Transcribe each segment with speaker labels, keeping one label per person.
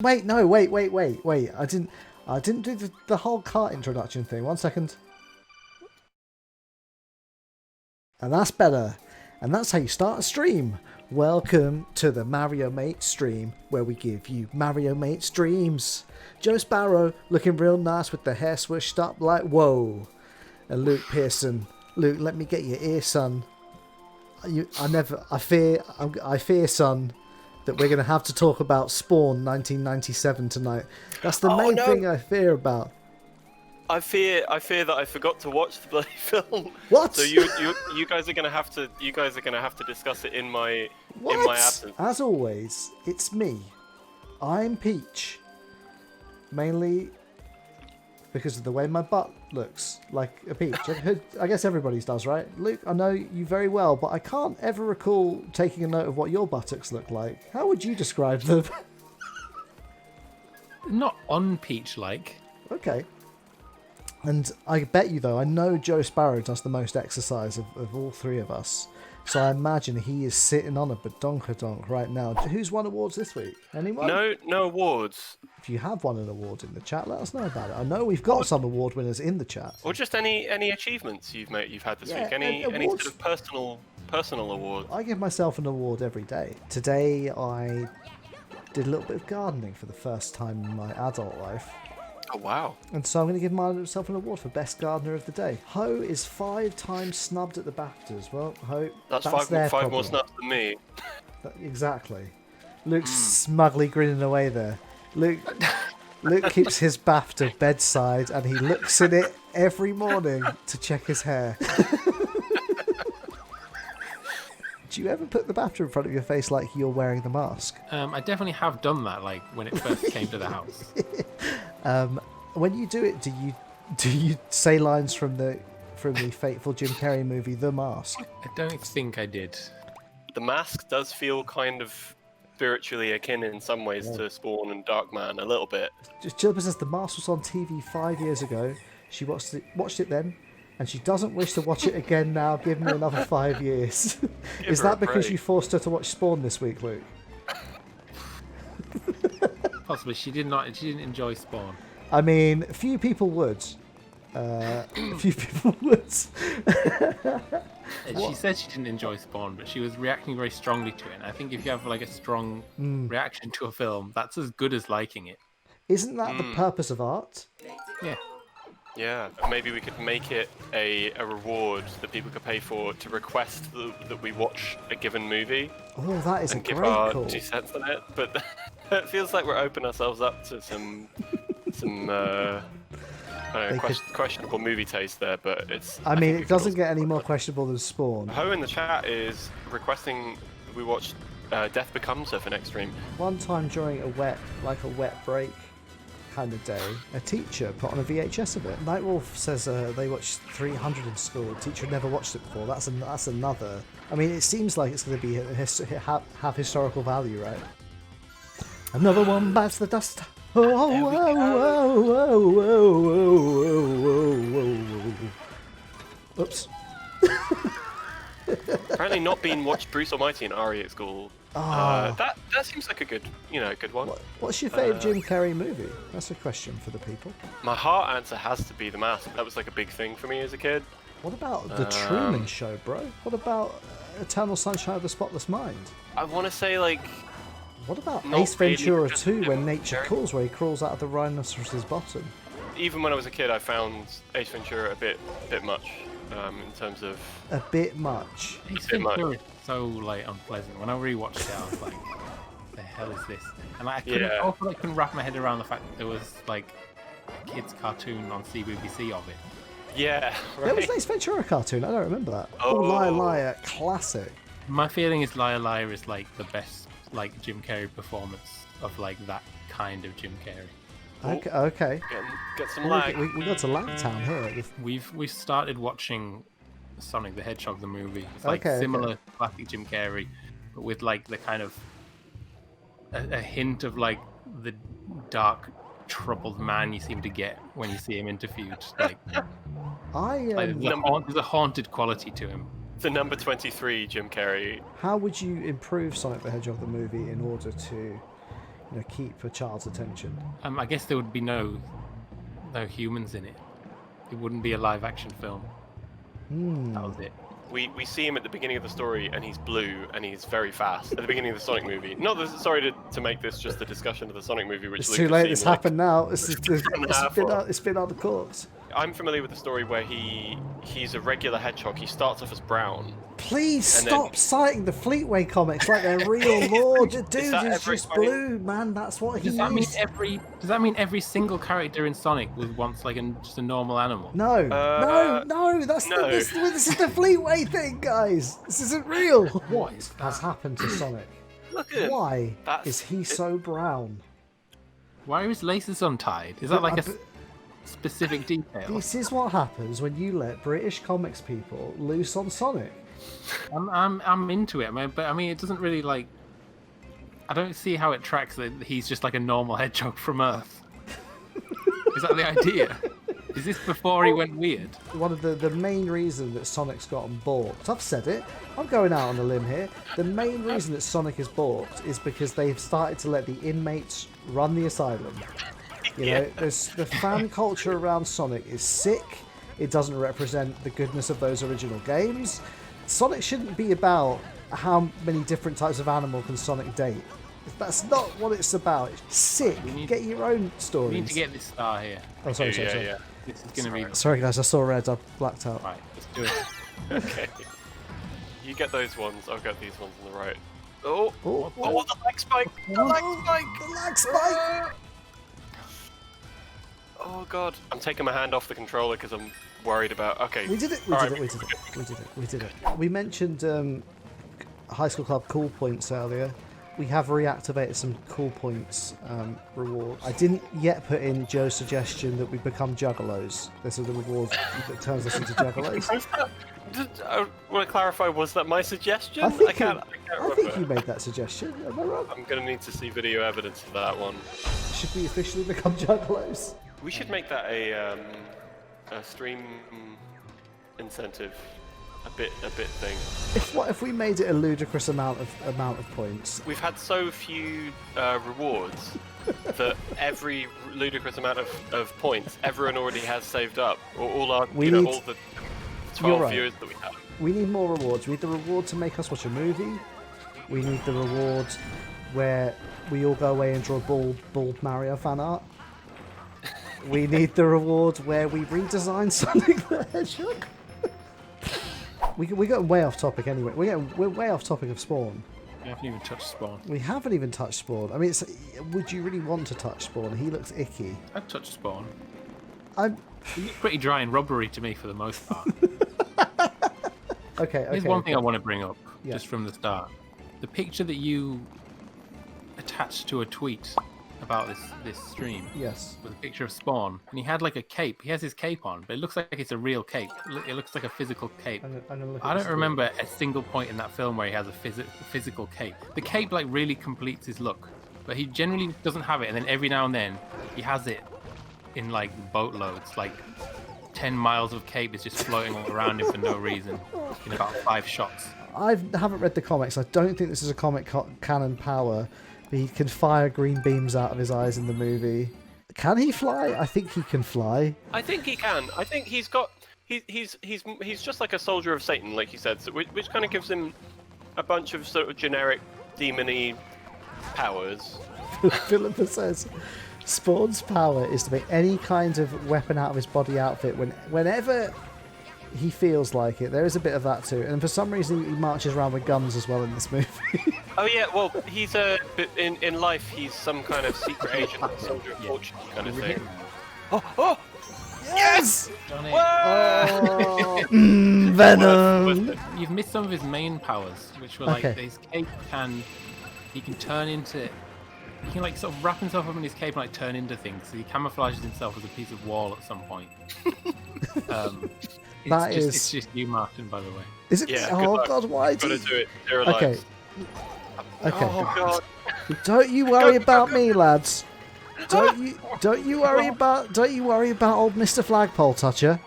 Speaker 1: Wait, no, wait. I didn't do the whole cart introduction thing. 1 second. And that's better. And that's how you start a stream. Welcome to the Mario Mate stream, where we give you Mario Mate streams. Joe Sparrow looking real nice with the hair swished up like whoa. And Luke Pearson. Luke, let me get your ear, son. I fear, son, that we're going to have to talk about Spawn 1997 tonight. That's the main thing I fear about.
Speaker 2: I fear that I forgot to watch the bloody film.
Speaker 1: What?
Speaker 2: So you guys are gonna have to discuss it in my absence.
Speaker 1: As always, it's me. I'm Peach. Mainly because of the way my butt looks like a peach. I guess everybody's does, right? Luke, I know you very well, but I can't ever recall taking a note of what your buttocks look like. How would you describe them?
Speaker 3: Not on-peach-like.
Speaker 1: Okay. And I bet you, though, I know Joe Sparrow does the most exercise of all three of us. So I imagine he is sitting on a badonkadonk right now. Who's won awards this week? Anyone?
Speaker 2: No awards.
Speaker 1: If you have won an award in the chat, let us know about it. I know we've got some award winners in the chat.
Speaker 2: Or just any achievements you've had this week. Any sort of personal award.
Speaker 1: I give myself an award every day. Today I did a little bit of gardening for the first time in my adult life.
Speaker 2: Oh, wow. And
Speaker 1: so I'm going to give myself an award for Best Gardener of the Day. Ho is 5 times snubbed at the BAFTAs. Well, Ho, that's
Speaker 2: five more snubs than me.
Speaker 1: Exactly. Luke's smugly grinning away there. Luke keeps his BAFTA bedside and he looks in it every morning to check his hair. Do you ever put the BAFTA in front of your face like you're wearing the mask?
Speaker 3: I definitely have done that, like when it first came to the house.
Speaker 1: When you do it, do you say lines from the fateful Jim Carrey movie, The Mask?
Speaker 3: I don't think I did.
Speaker 2: The Mask does feel kind of spiritually akin in some ways to Spawn and Darkman, a little bit.
Speaker 1: Jilba says The Mask was on TV 5 years ago. She watched it then, and she doesn't wish to watch it again now. Give me another 5 years. Is that because you forced her to watch Spawn this week, Luke?
Speaker 3: Possibly. She didn't enjoy Spawn.
Speaker 1: I mean, a few people would.
Speaker 3: She said she didn't enjoy Spawn, but she was reacting very strongly to it. And I think if you have like a strong reaction to a film, that's as good as liking it.
Speaker 1: Isn't that the purpose of art?
Speaker 3: Yeah.
Speaker 2: Yeah, maybe we could make it a reward that people could pay for to request that we watch a given movie.
Speaker 1: Oh, that is
Speaker 2: and
Speaker 1: a
Speaker 2: give
Speaker 1: great
Speaker 2: our
Speaker 1: call.
Speaker 2: 2 cents on it. But it feels like we're opening ourselves up to some questionable movie taste there. But it's.
Speaker 1: I mean, it doesn't get any more questionable than Spawn.
Speaker 2: Ho in the chat is requesting we watch Death Becomes Her for next stream.
Speaker 1: One time during a wet break kind of day, a teacher put on a VHS of it. Nightwolf says they watched 300 in school. A teacher had never watched it before. That's another. I mean, it seems like it's going to be have historical value, right? Another one bites the dust. Oops.
Speaker 2: Apparently not being watched Bruce Almighty and Ari at school. That seems like a good one.
Speaker 1: What's your favourite Jim Carrey movie? That's a question for the people.
Speaker 2: My heart answer has to be The Mask. That was like a big thing for me as a kid.
Speaker 1: What about The Truman Show, bro? What about Eternal Sunshine of the Spotless Mind?
Speaker 2: I want to say like.
Speaker 1: What about Ace Ventura 2 When Nature Calls, where he crawls out of the rhinoceros's bottom?
Speaker 2: Even when I was a kid, I found Ace Ventura a bit much in terms of.
Speaker 1: A bit much.
Speaker 3: Ace Ventura is so like unpleasant. When I rewatched it, I was like, "The hell is this?" And I couldn't wrap my head around the fact that there was like a kids' cartoon on CBBC of it.
Speaker 2: Yeah, right.
Speaker 1: There was an Ace Ventura cartoon. I don't remember that. Oh, Liar Liar, classic.
Speaker 3: My feeling is Liar Liar is like the best like Jim Carrey performance of like that kind of Jim Carrey.
Speaker 1: Okay.
Speaker 2: Get some lag.
Speaker 1: We got to Lag Town here.
Speaker 3: We've started watching Sonic the Hedgehog the movie. It's like similar classic Jim Carrey, but with like the kind of a hint of like the dark, troubled man you seem to get when you see him interviewed. Like, there's a haunted quality to him.
Speaker 2: The number 23 Jim Carrey.
Speaker 1: How would you improve Sonic the Hedgehog the movie in order to keep a child's attention.
Speaker 3: I guess there would be no humans in it. It wouldn't be a live action film. That was it.
Speaker 2: We see him at the beginning of the story, and he's blue, and he's very fast. At the beginning of the Sonic movie. Sorry to make this just a discussion of the Sonic movie, which
Speaker 1: It's
Speaker 2: Luke
Speaker 1: too
Speaker 2: has
Speaker 1: late.
Speaker 2: seen,
Speaker 1: It's
Speaker 2: like,
Speaker 1: happened now. It's been out the courts.
Speaker 2: I'm familiar with the story where he's a regular hedgehog. He starts off as brown.
Speaker 1: Please stop citing the Fleetway comics like they're real law. Dude, he's just blue, man. That's what he is.
Speaker 3: Does that mean every single character in Sonic was once like just a normal animal?
Speaker 1: No. This is the Fleetway thing, guys. This isn't real. What has happened to Sonic?
Speaker 2: Look at him.
Speaker 1: Why is he so brown?
Speaker 3: Why are his laces untied? Is that like a specific detail?
Speaker 1: This is what happens when you let British comics people loose on Sonic.
Speaker 3: I'm into it, man, but I mean, it doesn't really like. I don't see how it tracks that he's just like a normal hedgehog from Earth. Is that the idea? Is this before he went weird?
Speaker 1: One of the main reason that Sonic's gotten balked, I've said it, I'm going out on a limb here. The main reason that Sonic is balked is because they've started to let the inmates run the asylum. You know, the fan culture around Sonic is sick. It doesn't represent the goodness of those original games. Sonic shouldn't be about how many different types of animal can Sonic date. That's not what it's about. It's sick. Get your own stories.
Speaker 3: We need to get this star here.
Speaker 1: Oh, sorry.
Speaker 2: Yeah.
Speaker 3: This is going to be...
Speaker 1: Sorry, guys. I saw red. I blacked out.
Speaker 3: Right, let's do it.
Speaker 2: Okay. You get those ones. I'll get these ones on the right. Oh, the lag spike! The lag spike! Oh god. I'm taking my hand off the controller because I'm worried about... Okay.
Speaker 1: We did it. We did it. We mentioned High School Club Cool Points earlier. We have reactivated some Cool Points rewards. I didn't yet put in Joe's suggestion that we become Juggalos. This is the reward that turns us into Juggalos.
Speaker 2: I want to clarify, was that my suggestion?
Speaker 1: I
Speaker 2: can't remember.
Speaker 1: I think you made that suggestion. Am I wrong?
Speaker 2: I'm going to need to see video evidence of that one.
Speaker 1: Should we officially become Juggalos?
Speaker 2: We should make that a stream incentive, a bit thing.
Speaker 1: What if we made it a ludicrous amount of points?
Speaker 2: We've had so few rewards that every ludicrous amount of points everyone already has saved up, or all our all the 12 viewers that we have.
Speaker 1: We need more rewards. We need the reward to make us watch a movie. We need the reward where we all go away and draw bald Mario fan art. We need the reward where we redesign Sonic the Hedgehog. We got way off topic anyway. We're way off topic of Spawn.
Speaker 3: We haven't even touched Spawn.
Speaker 1: We haven't even touched Spawn. I mean, would you really want to touch Spawn? He looks icky.
Speaker 3: I've touched Spawn.
Speaker 1: He
Speaker 3: looks pretty dry and rubbery to me for the most part.
Speaker 1: Okay.
Speaker 3: There's one thing I want to bring up just from the start. The picture that you attached to a tweet about this stream.
Speaker 1: Yes.
Speaker 3: With a picture of Spawn, and he had like a cape. He has his cape on, but it looks like it's a real cape. It looks like a physical cape. I don't remember a single point in that film where he has a physical cape. The cape like really completes his look, but he generally doesn't have it. And then every now and then he has it in like boatloads. Like 10 miles of cape is just floating all around him for no reason in about 5 shots.
Speaker 1: I haven't read the comics. I don't think this is a comic canon power. He can fire green beams out of his eyes in the movie. Can he fly? I think he can fly.
Speaker 2: I think he can. I think he's got. He's just like a soldier of Satan, like you said, so which kind of gives him a bunch of sort of generic demon-y powers.
Speaker 1: Philippa says, Spawn's power is to make any kind of weapon out of his body outfit whenever he feels like it. There is a bit of that too, and for some reason he marches around with guns as well in this movie.
Speaker 2: Oh yeah, well he's in life he's some kind of secret agent, soldier of fortune kind of thing. Oh! Yes!
Speaker 1: Venom.
Speaker 3: You've missed some of his main powers, which were like his cape he can turn into. He can like sort of wrap himself up in his cape and like turn into things. So he camouflages himself as a piece of wall at some point. It's just you, Martin, by the way.
Speaker 1: Is it?
Speaker 2: Yeah,
Speaker 1: oh God, why?
Speaker 2: Gotta do it. They're
Speaker 1: Okay.
Speaker 2: alive. Oh God.
Speaker 1: Don't you worry about me, lads. Don't you worry about old Mr. Flagpole Toucher.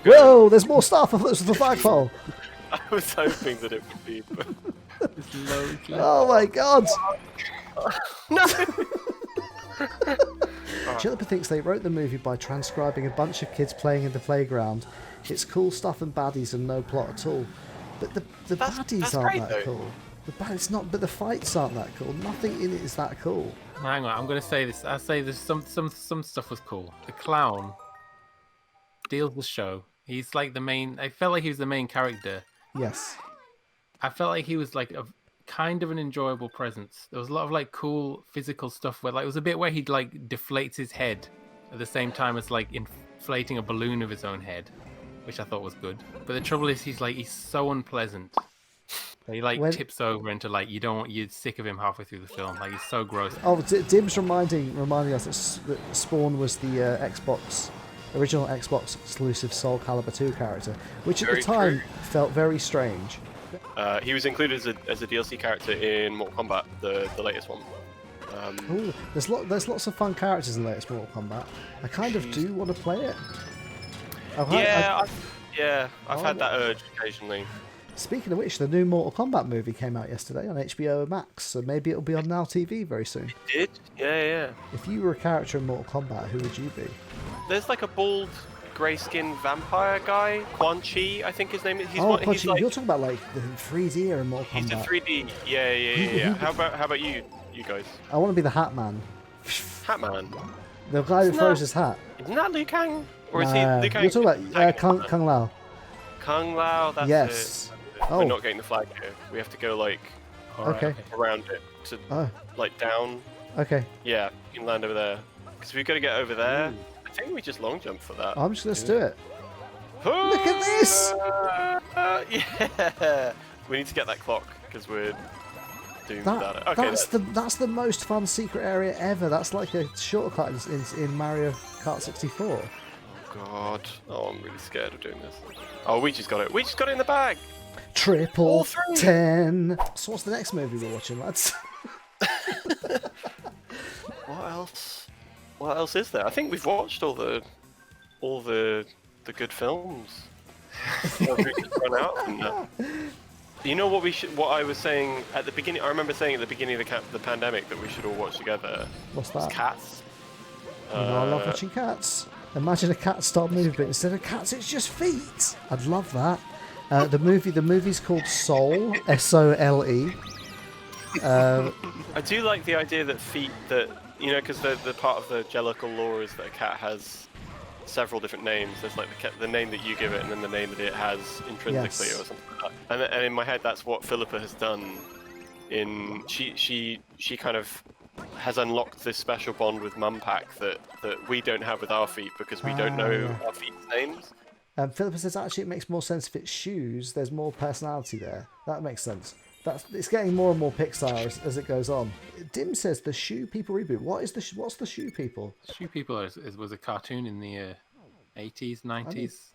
Speaker 1: Whoa, there's more stuff. I thought it was the flagpole.
Speaker 2: I was hoping that it would be. But...
Speaker 1: Oh my God.
Speaker 2: No!
Speaker 1: Jellicle thinks they wrote the movie by transcribing a bunch of kids playing in the playground. It's cool stuff and baddies and no plot at all. But the baddies aren't
Speaker 2: great,
Speaker 1: that cool. It's not, but the fights aren't that cool. Nothing in it is that cool.
Speaker 3: Hang on, I'm gonna say this. I say there's some stuff was cool. The clown steals the show. He's like the main. I felt like he was the main character.
Speaker 1: Yes.
Speaker 3: I felt like he was like a kind of an enjoyable presence. There was a lot of like cool physical stuff where like it was a bit where he'd like deflates his head at the same time as like inflating a balloon of his own head, which I thought was good. But the trouble is he's so unpleasant. He tips over into like you're sick of him halfway through the film. Like he's so gross.
Speaker 1: Oh, Dim's reminding us that Spawn was the original Xbox exclusive Soul Calibur 2 character, which at the time felt very strange.
Speaker 2: He was included as a DLC character in Mortal Kombat, the latest one.
Speaker 1: Ooh, there's lots of fun characters in the latest Mortal Kombat. I kind of do want to play it.
Speaker 2: I've had that urge occasionally.
Speaker 1: Speaking of which, the new Mortal Kombat movie came out yesterday on HBO Max, so maybe it'll be on Now TV very soon.
Speaker 2: It did? Yeah.
Speaker 1: If you were a character in Mortal Kombat, who would you be?
Speaker 2: There's like a bald, grey-skinned vampire guy, Quan Chi, I think his name is.
Speaker 1: Quan Chi. You're talking about like the 3D in Mortal Kombat.
Speaker 2: He's a 3D. Yeah. How about you guys?
Speaker 1: I want to be the Hat Man.
Speaker 2: Hat Man.
Speaker 1: The guy who throws his hat.
Speaker 2: Isn't that Liu Kang? Or is he Liu Kang?
Speaker 1: You're talking about Kung Lao.
Speaker 2: Kung Lao. That's
Speaker 1: yes.
Speaker 2: it. We're not getting the flag here. We have to go like around it to like down.
Speaker 1: Okay.
Speaker 2: Yeah, you can land over there. Because we've got to get over there. I think we just long jump for that.
Speaker 1: I'm just gonna do it. Look at this!
Speaker 2: Yeah. We need to get that clock because we're doomed without it. Okay.
Speaker 1: That's the most fun secret area ever. That's like a shortcut in Mario Kart 64.
Speaker 2: Oh God. Oh, I'm really scared of doing this. Oh, we just got it. We just got it in the bag.
Speaker 1: Triple 10. So what's the next movie we're watching, lads?
Speaker 2: What else is there? I think we've watched all the good films. We just run out from that. You know what I was saying at the beginning? I remember saying at the beginning of the pandemic that we should all watch together.
Speaker 1: What's that?
Speaker 2: Cats.
Speaker 1: I love watching cats. Imagine a cat start moving, but instead of cats, it's just feet. I'd love that. The movie's called Soul, S-O-L-E.
Speaker 2: I do like the idea that because the part of the Jellicle lore is that a cat has several different names. There's like the name that you give it, and then the name that it has intrinsically, or something like that. And in my head, that's what Philippa has done. She kind of has unlocked this special bond with Mumpack that we don't have with our feet because we don't know our feet's names.
Speaker 1: Philippa says actually it makes more sense if it's shoes. There's more personality there. That makes sense. It's getting more and more Pixar as it goes on. Dim says the Shoe People reboot. What's the Shoe People?
Speaker 3: Shoe People was a cartoon in the 80s, 90s.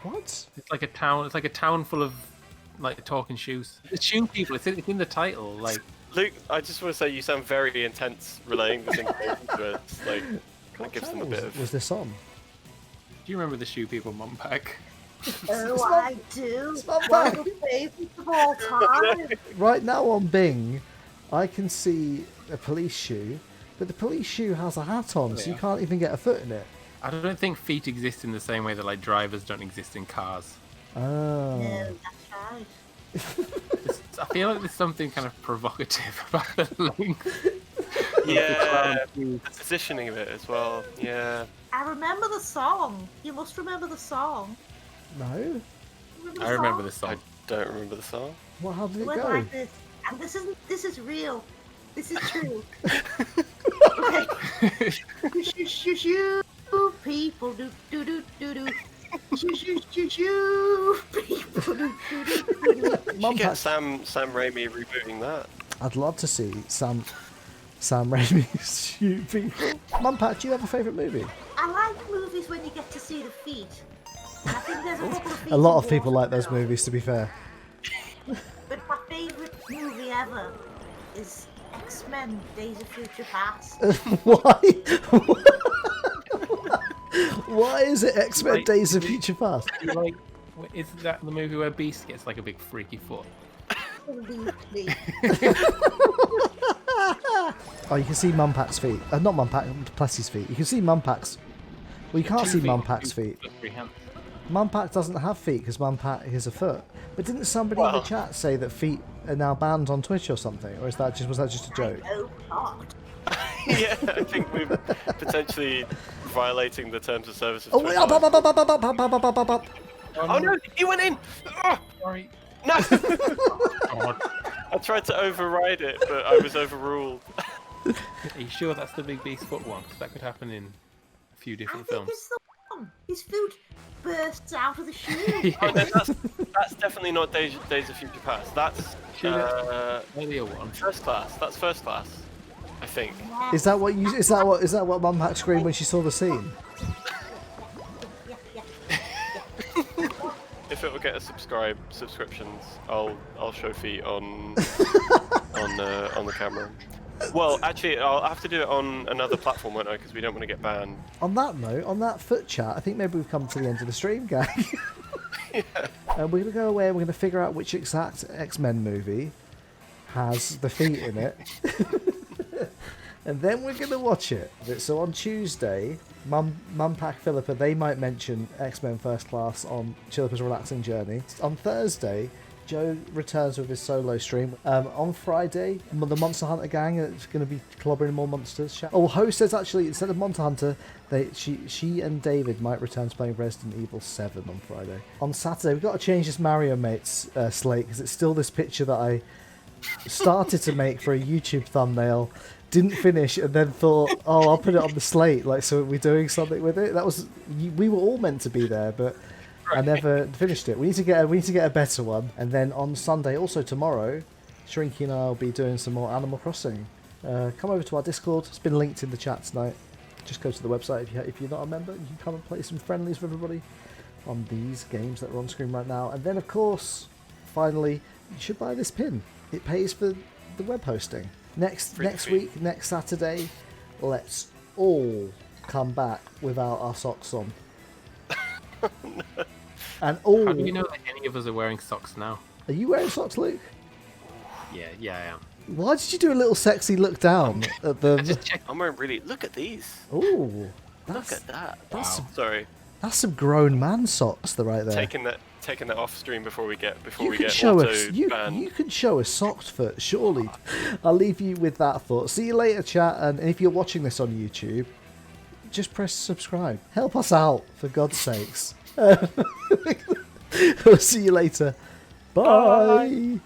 Speaker 1: What?
Speaker 3: It's like a town. It's like a town full of like talking shoes. The Shoe People. It's in the title. Like
Speaker 2: Luke, I just want to say you sound very intense relaying this information to us. Like, kind of gives them a bit of.
Speaker 1: Was this on?
Speaker 3: Do you remember the Shoe People Mumpack?
Speaker 4: Oh, I do. One of the favorites of all time.
Speaker 1: Right now on Bing, I can see a police shoe, but the police shoe has a hat on, so you can't even get a foot in it.
Speaker 3: I don't think feet exist in the same way that like drivers don't exist in cars.
Speaker 1: Oh.
Speaker 4: No, that's right.
Speaker 3: I feel like there's something kind of provocative about the LINX.
Speaker 2: Yeah, the positioning of it as well. Yeah.
Speaker 4: I remember the song. You must remember the song.
Speaker 1: No.
Speaker 3: I remember the song.
Speaker 2: I don't remember the song.
Speaker 1: Well, how did it
Speaker 4: went
Speaker 1: go?
Speaker 4: like this. And this is real. This is true. Shoo people do do do do do. Shoo people do do do do.
Speaker 2: You should get Sam Raimi rebooting that.
Speaker 1: I'd love to see Sam Raimi shoot people. Mumpack, do you have a favourite movie?
Speaker 4: I like movies when you get to see the feet. I think there's a couple of feet.
Speaker 1: A lot of people like those movies, to be fair.
Speaker 4: But my favourite movie ever is X-Men: Days of Future Past.
Speaker 1: Why? Why is it X-Men: Days of Future Past?
Speaker 3: Like, is that the movie where Beast gets like a big freaky foot?
Speaker 1: Oh, you can see Mumpack's feet. Not Mumpack, Plessy's feet. You can see Mumpack's. Well, you can't see Mumpack's feet. Mumpack doesn't have feet because Mumpack is a foot. But didn't somebody in the chat say that feet are now banned on Twitch or something? Or was that just a joke?
Speaker 4: Oh, God.
Speaker 2: Yeah, I think we're potentially violating the terms of service of
Speaker 1: Oh,
Speaker 2: Twitch.
Speaker 1: up.
Speaker 2: Oh no, he went in! Oh,
Speaker 3: Sorry.
Speaker 2: no!
Speaker 3: God.
Speaker 2: I tried to override it, but I was overruled.
Speaker 3: Are you sure that's the Big Beast foot one? 'Cause that could happen in a few
Speaker 4: I
Speaker 3: different
Speaker 4: think
Speaker 3: films.
Speaker 4: it's the one. His food bursts out of the shoe.
Speaker 2: Oh, no, that's definitely not Days of Future Past. That's
Speaker 3: Earlier one.
Speaker 2: First Class. That's First Class, I think.
Speaker 1: Is that what Mumpack screamed when she saw the scene?
Speaker 2: If it will get us subscriptions, I'll show feet on on the camera. Well, actually, I'll have to do it on another platform, won't I? Because we don't want to get banned.
Speaker 1: On that note, on that foot chat, I think maybe we've come to the end of the stream, gang.
Speaker 2: Yeah.
Speaker 1: And we're going to go away and we're going to figure out which exact X-Men movie has the feet in it. And then we're going to watch it. So on Tuesday, Mumpack Philippa, they might mention X-Men First Class on Chillipa's Relaxing Journey. On Thursday, Joe returns with his solo stream. On Friday, the Monster Hunter gang is going to be clobbering more monsters. Oh, Ho says actually, instead of Monster Hunter, she and David might return to playing Resident Evil 7 on Friday. On Saturday, we've got to change this Mario Mates slate because it's still this picture that I started to make for a YouTube thumbnail, didn't finish, and then thought, oh, I'll put it on the slate, like, so we're doing something with it. We were all meant to be there, but I never finished it. We need to get a better one. And then on Sunday, also tomorrow, Shrinky and I will be doing some more Animal Crossing. Come over to our Discord. It's been linked in the chat tonight. Just go to the website if you're not a member. You can come and play some friendlies with everybody on these games that are on screen right now. And then, of course, finally, you should buy this pin. It pays for the web hosting. Next week, next Saturday, let's all come back without our socks on. And all.
Speaker 3: How do you know that any of us are wearing socks now?
Speaker 1: Are you wearing socks, Luke?
Speaker 3: Yeah, I am.
Speaker 1: Why did you do a little sexy look down at them?
Speaker 2: I'm wearing really. Look at these.
Speaker 1: Ooh,
Speaker 2: Look at that.
Speaker 1: That's
Speaker 2: Wow. Sorry.
Speaker 1: That's some grown man socks, right there.
Speaker 2: Taking that off stream before we get
Speaker 1: You can show a socked foot, surely. I'll leave you with that thought. See you later, chat. And if you're watching this on YouTube, just press subscribe. Help us out, for God's sakes. We'll see you later. Bye.